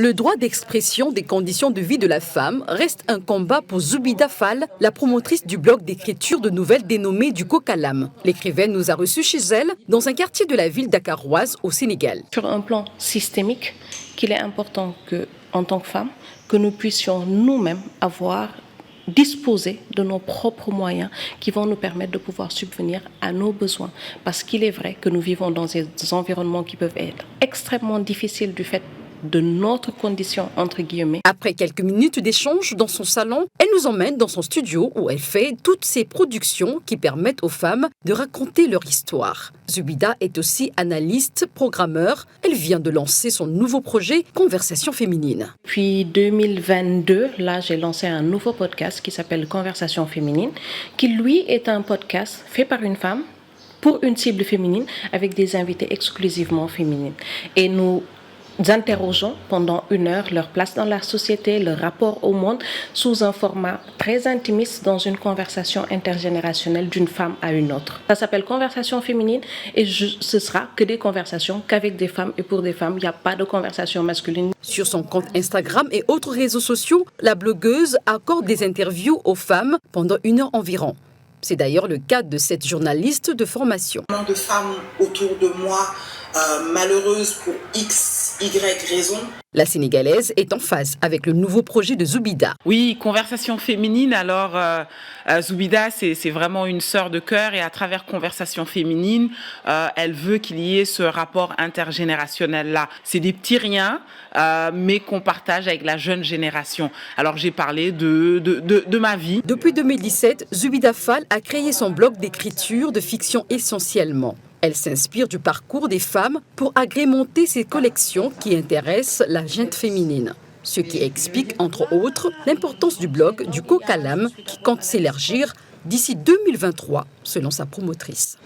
Le droit d'expression des conditions de vie de la femme reste un combat pour Zoubida Fall, la promotrice du blog d'écriture de nouvelles dénommé du Coq à l'âme. L'écrivaine nous a reçus chez elle, dans un quartier de la ville dakaroise au Sénégal. Sur un plan systémique, qu'il est important que, en tant que femme, que nous puissions nous-mêmes disposer de nos propres moyens qui vont nous permettre de pouvoir subvenir à nos besoins. Parce qu'il est vrai que nous vivons dans des environnements qui peuvent être extrêmement difficiles du fait de notre condition, entre guillemets. Après quelques minutes d'échange dans son salon, elle nous emmène dans son studio où elle fait toutes ces productions qui permettent aux femmes de raconter leur histoire. Zoubida est aussi analyste, programmeur. Elle vient de lancer son nouveau projet Conversation féminine. Puis 2022, là, j'ai lancé un nouveau podcast qui s'appelle Conversation féminine, qui lui est un podcast fait par une femme pour une cible féminine avec des invités exclusivement féminines. Et nous interrogeons pendant 1 heure leur place dans la société, leur rapport au monde, sous un format très intimiste dans une conversation intergénérationnelle d'une femme à une autre. Ça s'appelle Conversation féminine et ce sera que des conversations qu'avec des femmes et pour des femmes. Il n'y a pas de conversation masculine. Sur son compte Instagram et autres réseaux sociaux, la blogueuse accorde des interviews aux femmes pendant 1 heure environ. C'est d'ailleurs le cas de cette journaliste de formation. De femmes autour de moi malheureuses pour X, Y raisons. La Sénégalaise est en phase avec le nouveau projet de Zoubida. Oui, Conversation féminine. Alors, Zoubida, c'est vraiment une sœur de cœur et à travers Conversation féminine, elle veut qu'il y ait ce rapport intergénérationnel-là. C'est des petits riens, mais qu'on partage avec la jeune génération. Alors, j'ai parlé de ma vie. Depuis 2017, Zoubida Fall a créé son blog d'écriture de fiction essentiellement. Elle s'inspire du parcours des femmes pour agrémenter ses collections qui intéressent la gente féminine. Ce qui explique, entre autres, l'importance du blog du Coq à l'âme qui compte s'élargir d'ici 2023, selon sa promotrice.